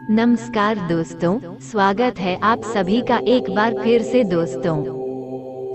नमस्कार दोस्तों, स्वागत है आप सभी का एक बार फिर से दोस्तों।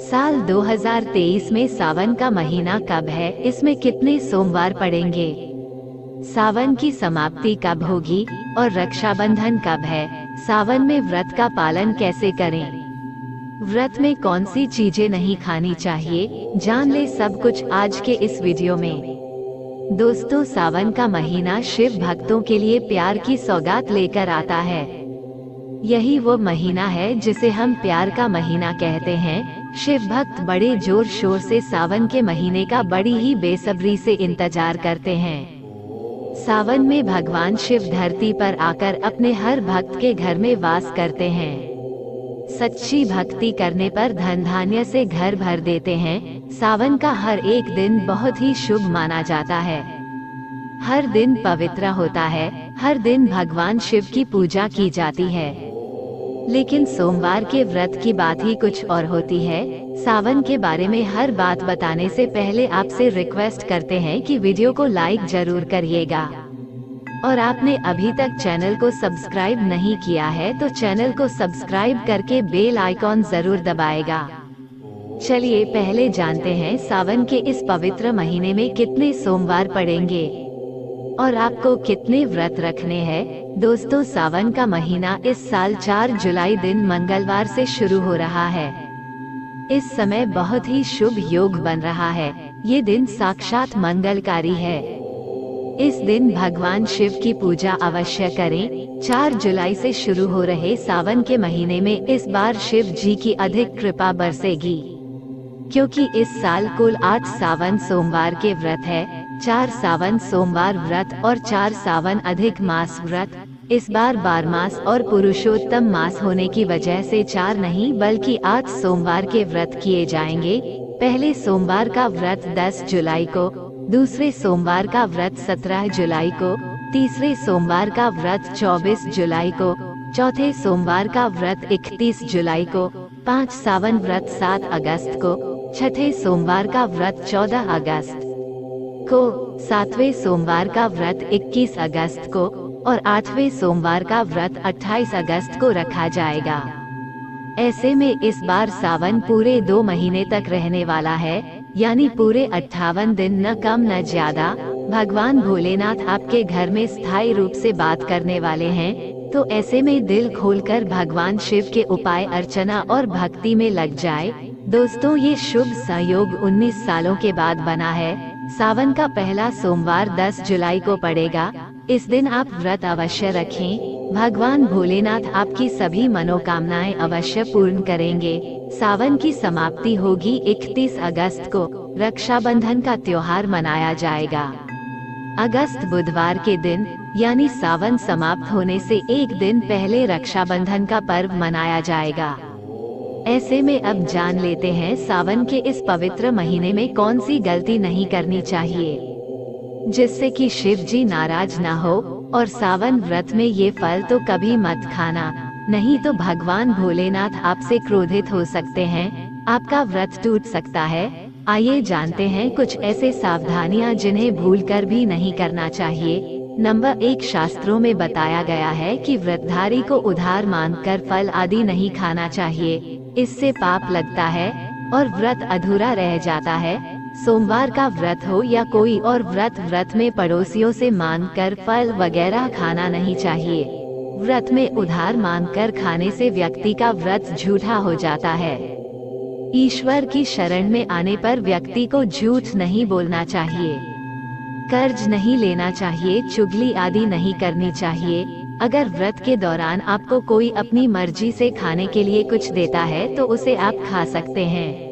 साल 2023 में सावन का महीना कब है, इसमें कितने सोमवार पड़ेंगे, सावन की समाप्ति कब होगी और रक्षाबंधन कब है, सावन में व्रत का पालन कैसे करें, व्रत में कौन सी चीजें नहीं खानी चाहिए, जान ले सब कुछ आज के इस वीडियो में। दोस्तों, सावन का महीना शिव भक्तों के लिए प्यार की सौगात लेकर आता है। यही वो महीना है जिसे हम प्यार का महीना कहते हैं। शिव भक्त बड़े जोर शोर से सावन के महीने का बड़ी ही बेसब्री से इंतजार करते हैं। सावन में भगवान शिव धरती पर आकर अपने हर भक्त के घर में वास करते हैं। सच्ची भक्ति करने पर धन धान्य से घर भर देते हैं। सावन का हर एक दिन बहुत ही शुभ माना जाता है। हर दिन पवित्र होता है, हर दिन भगवान शिव की पूजा की जाती है। लेकिन सोमवार के व्रत की बात ही कुछ और होती है। सावन के बारे में हर बात बताने से पहले आपसे रिक्वेस्ट करते हैं कि वीडियो को लाइक जरूर करिएगा, और आपने अभी तक चैनल को सब्सक्राइब नहीं किया है तो चैनल को सब्सक्राइब करके बेल आइकॉन जरूर दबाएगा। चलिए पहले जानते हैं सावन के इस पवित्र महीने में कितने सोमवार पड़ेंगे और आपको कितने व्रत रखने हैं। दोस्तों, सावन का महीना इस साल 4 जुलाई दिन मंगलवार से शुरू हो रहा है। इस समय बहुत ही शुभ योग बन रहा है। ये दिन साक्षात मंगलकारी है। इस दिन भगवान शिव की पूजा अवश्य करें। 4 जुलाई से शुरू हो रहे सावन के महीने में इस बार शिव जी की अधिक कृपा बरसेगी, क्योंकि इस साल कुल 8 सावन सोमवार के व्रत है। 4 सावन सोमवार व्रत और 4 सावन अधिक मास व्रत। इस बार 12 मास और पुरुषोत्तम मास होने की वजह से 4 नहीं बल्कि 8 सोमवार के व्रत किए जाएंगे। पहले सोमवार का व्रत 10 जुलाई को, दूसरे सोमवार का व्रत 17 जुलाई को, तीसरे सोमवार का व्रत 24 जुलाई को, चौथे सोमवार का व्रत 31 जुलाई को, 5 सावन व्रत 7 अगस्त को, छठे सोमवार का व्रत 14 अगस्त को, 7वें सोमवार का व्रत 21 अगस्त को और 8वें सोमवार का व्रत 28 अगस्त को रखा जाएगा। ऐसे में इस बार सावन पूरे 2 महीने तक रहने वाला है, यानी पूरे 58 दिन, न कम न ज्यादा। भगवान भोलेनाथ आपके घर में स्थायी रूप से बात करने वाले हैं, तो ऐसे में दिल खोलकर भगवान शिव के उपाय अर्चना और भक्ति में लग जाए। दोस्तों, ये शुभ संयोग 19 सालों के बाद बना है। सावन का पहला सोमवार 10 जुलाई को पड़ेगा। इस दिन आप व्रत अवश्य रखें। भगवान भोलेनाथ आपकी सभी मनोकामनाएं अवश्य पूर्ण करेंगे। सावन की समाप्ति होगी 31 अगस्त को। रक्षाबंधन का त्योहार मनाया जाएगा अगस्त बुधवार के दिन, यानी सावन समाप्त होने से एक दिन पहले रक्षाबंधन का पर्व मनाया जाएगा। ऐसे में अब जान लेते हैं सावन के इस पवित्र महीने में कौन सी गलती नहीं करनी चाहिए, जिससे कि शिव जी नाराज ना हो। और सावन व्रत में ये फल तो कभी मत खाना, नहीं तो भगवान भोलेनाथ आपसे क्रोधित हो सकते हैं, आपका व्रत टूट सकता है। आइए जानते हैं कुछ ऐसे सावधानियां जिन्हें भूलकर भी नहीं करना चाहिए। नंबर 1, शास्त्रों में बताया गया है कि व्रतधारी को उधार मांगकर फल आदि नहीं खाना चाहिए, इससे पाप लगता है और व्रत अधूरा रह जाता है। सोमवार का व्रत हो या कोई और व्रत में पड़ोसियों से मांगकर फल वगैरह खाना नहीं चाहिए। व्रत में उधार मांगकर खाने से व्यक्ति का व्रत झूठा हो जाता है। ईश्वर की शरण में आने पर व्यक्ति को झूठ नहीं बोलना चाहिए, कर्ज नहीं लेना चाहिए, चुगली आदि नहीं करनी चाहिए। अगर व्रत के दौरान आपको कोई अपनी मर्जी से खाने के लिए कुछ देता है तो उसे आप खा सकते हैं,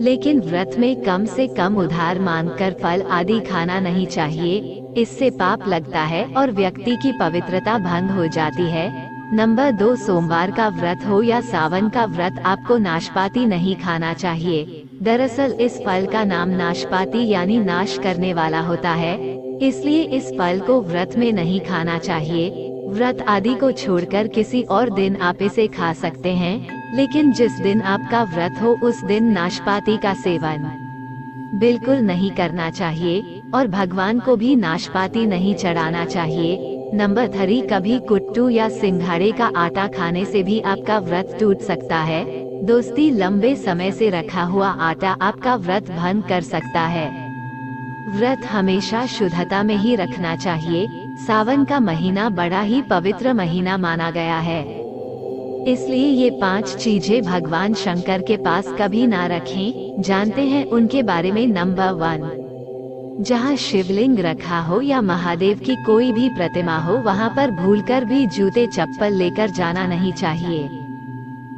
लेकिन व्रत में कम से कम उधार मांगकर फल आदि खाना नहीं चाहिए, इससे पाप लगता है और व्यक्ति की पवित्रता भंग हो जाती है। नंबर 2, सोमवार का व्रत हो या सावन का व्रत, आपको नाशपाती नहीं खाना चाहिए। दरअसल इस फल का नाम नाशपाती यानी नाश करने वाला होता है, इसलिए इस फल को व्रत में नहीं खाना चाहिए। व्रत आदि को छोड़कर किसी और दिन आप इसे खा सकते हैं, लेकिन जिस दिन आपका व्रत हो उस दिन नाशपाती का सेवन बिल्कुल नहीं करना चाहिए और भगवान को भी नाशपाती नहीं चढ़ाना चाहिए। नंबर 3, कभी कुट्टू या सिंघाड़े का आटा खाने से भी आपका व्रत टूट सकता है। दोस्ती, लंबे समय से रखा हुआ आटा आपका व्रत भंग कर सकता है। व्रत हमेशा शुद्धता में ही रखना चाहिए। सावन का महीना बड़ा ही पवित्र महीना माना गया है, इसलिए ये 5 चीजें भगवान शंकर के पास कभी ना रखें। जानते हैं उनके बारे में। नंबर 1, जहाँ शिवलिंग रखा हो या महादेव की कोई भी प्रतिमा हो, वहाँ पर भूलकर भी जूते चप्पल लेकर जाना नहीं चाहिए।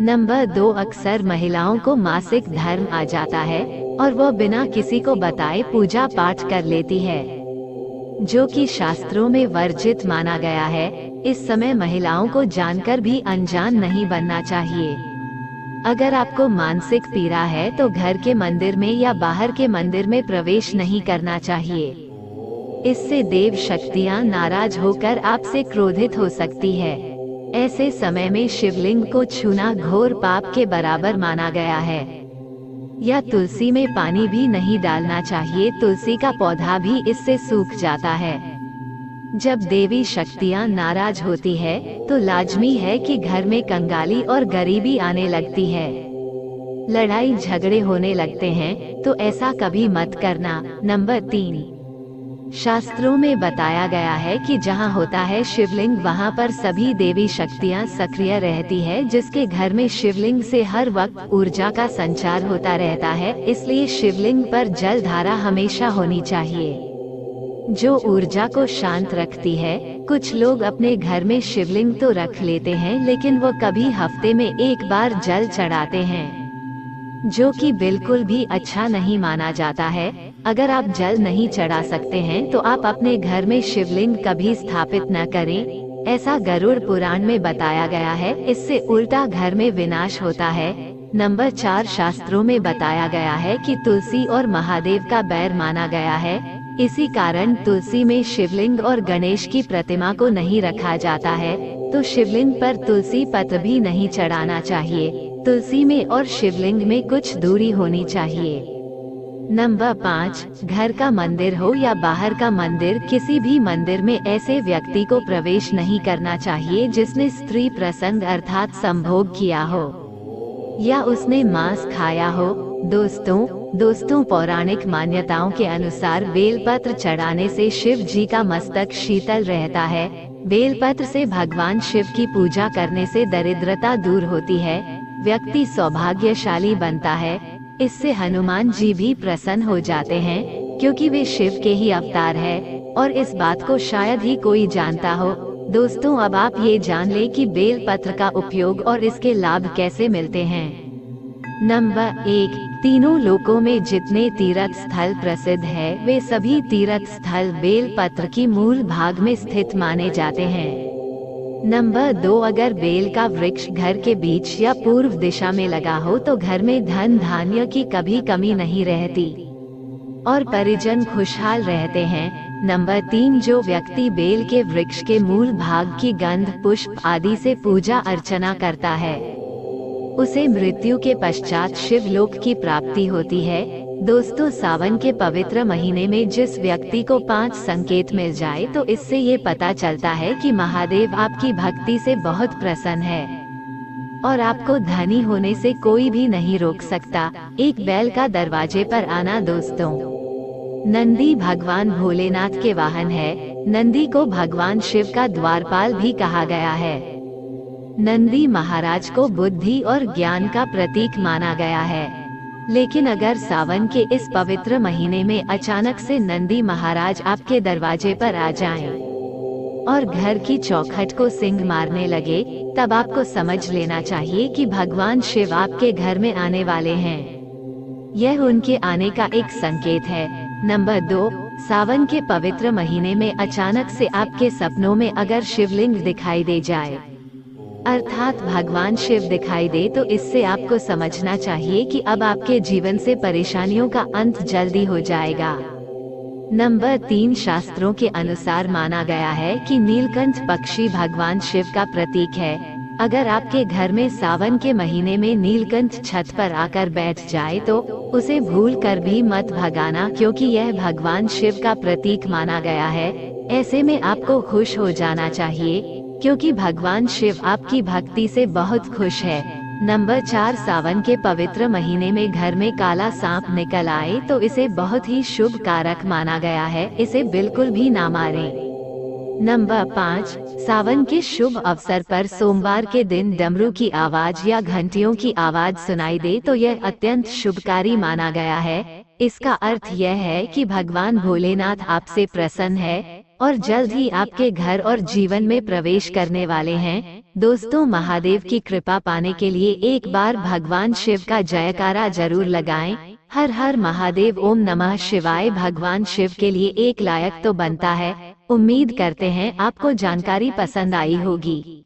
नंबर 2, अक्सर महिलाओं को मासिक धर्म आ जाता है और वो बिना किसी को बताए पूजा पाठ कर लेती है, जो कि शास्त्रों में वर्जित माना गया है। इस समय महिलाओं को जानकर भी अनजान नहीं बनना चाहिए। अगर आपको मानसिक पीड़ा है तो घर के मंदिर में या बाहर के मंदिर में प्रवेश नहीं करना चाहिए। इससे देव शक्तियां नाराज होकर आपसे क्रोधित हो सकती है। ऐसे समय में शिवलिंग को छूना घोर पाप के बराबर माना गया है। या तुलसी में पानी भी नहीं डालना चाहिए, तुलसी का पौधा भी इससे सूख जाता है। जब देवी शक्तियां नाराज होती है तो लाजमी है कि घर में कंगाली और गरीबी आने लगती है, लड़ाई झगड़े होने लगते हैं, तो ऐसा कभी मत करना। नंबर 3, शास्त्रों में बताया गया है कि जहाँ होता है शिवलिंग वहाँ पर सभी देवी शक्तियाँ सक्रिय रहती है, जिसके घर में शिवलिंग से हर वक्त ऊर्जा का संचार होता रहता है। इसलिए शिवलिंग पर जल धारा हमेशा होनी चाहिए, जो ऊर्जा को शांत रखती है। कुछ लोग अपने घर में शिवलिंग तो रख लेते हैं, लेकिन वो कभी हफ्ते में एक बार जल चढ़ाते हैं, जो कि बिल्कुल भी अच्छा नहीं माना जाता है। अगर आप जल नहीं चढ़ा सकते हैं तो आप अपने घर में शिवलिंग कभी स्थापित न करें, ऐसा गरुड़ पुराण में बताया गया है। इससे उल्टा घर में विनाश होता है। नंबर 4, शास्त्रों में बताया गया है कि तुलसी और महादेव का बैर माना गया है। इसी कारण तुलसी में शिवलिंग और गणेश की प्रतिमा को नहीं रखा जाता है, तो शिवलिंग पर तुलसी पत्र भी नहीं चढ़ाना चाहिए। तुलसी में और शिवलिंग में कुछ दूरी होनी चाहिए। नंबर 5, घर का मंदिर हो या बाहर का मंदिर, किसी भी मंदिर में ऐसे व्यक्ति को प्रवेश नहीं करना चाहिए जिसने स्त्री प्रसंग अर्थात संभोग किया हो या उसने मांस खाया हो। दोस्तों, पौराणिक मान्यताओं के अनुसार बेलपत्र चढ़ाने से शिव जी का मस्तक शीतल रहता है। बेलपत्र से भगवान शिव की पूजा करने से दरिद्रता दूर होती है, व्यक्ति सौभाग्यशाली बनता है। इससे हनुमान जी भी प्रसन्न हो जाते हैं, क्योंकि वे शिव के ही अवतार है, और इस बात को शायद ही कोई जानता हो। दोस्तों, अब आप ये जान ले कि बेल पत्र का उपयोग और इसके लाभ कैसे मिलते हैं। नंबर 1, तीनों लोकों में जितने तीर्थ स्थल प्रसिद्ध है, वे सभी तीर्थ स्थल बेल पत्र की मूल भाग में स्थित माने जाते हैं। नंबर 2, अगर बेल का वृक्ष घर के बीच या पूर्व दिशा में लगा हो तो घर में धन धान्य की कभी कमी नहीं रहती और परिजन खुशहाल रहते हैं। नंबर 3, जो व्यक्ति बेल के वृक्ष के मूल भाग की गंध, पुष्प आदि से पूजा अर्चना करता है, उसे मृत्यु के पश्चात शिवलोक की प्राप्ति होती है। दोस्तों, सावन के पवित्र महीने में जिस व्यक्ति को 5 संकेत मिल जाए तो इससे ये पता चलता है कि महादेव आपकी भक्ति से बहुत प्रसन्न है और आपको धनी होने से कोई भी नहीं रोक सकता। एक बैल का दरवाजे पर आना। दोस्तों, नंदी भगवान भोलेनाथ के वाहन है। नंदी को भगवान शिव का द्वारपाल भी कहा गया है। नंदी महाराज को बुद्धि और ज्ञान का प्रतीक माना गया है। लेकिन अगर सावन के इस पवित्र महीने में अचानक से नंदी महाराज आपके दरवाजे पर आ जाएं और घर की चौखट को सींग मारने लगे, तब आपको समझ लेना चाहिए कि भगवान शिव आपके घर में आने वाले हैं। यह उनके आने का एक संकेत है। नंबर 2, सावन के पवित्र महीने में अचानक से आपके सपनों में अगर शिवलिंग दिखाई दे जाए, अर्थात भगवान शिव दिखाई दे, तो इससे आपको समझना चाहिए कि अब आपके जीवन से परेशानियों का अंत जल्दी हो जाएगा। नंबर 3, शास्त्रों के अनुसार माना गया है कि नीलकंठ पक्षी भगवान शिव का प्रतीक है। अगर आपके घर में सावन के महीने में नीलकंठ छत पर आकर बैठ जाए तो उसे भूल कर भी मत भगाना, क्योंकि यह भगवान शिव का प्रतीक माना गया है। ऐसे में आपको खुश हो जाना चाहिए, क्योंकि भगवान शिव आपकी भक्ति से बहुत खुश है। नंबर 4, सावन के पवित्र महीने में घर में काला सांप निकल आए तो इसे बहुत ही शुभ कारक माना गया है, इसे बिल्कुल भी ना मारें। नंबर 5, सावन के शुभ अवसर पर सोमवार के दिन डमरू की आवाज या घंटियों की आवाज सुनाई दे तो यह अत्यंत शुभकारी माना गया है। इसका अर्थ यह है कि भगवान भोलेनाथ आपसे प्रसन्न है और जल्द ही आपके घर और जीवन में प्रवेश करने वाले हैं। दोस्तों, महादेव की कृपा पाने के लिए एक बार भगवान शिव का जयकारा जरूर लगाएं। हर हर महादेव, ओम नमः शिवाय। भगवान शिव के लिए एक लायक तो बनता है। उम्मीद करते हैं आपको जानकारी पसंद आई होगी।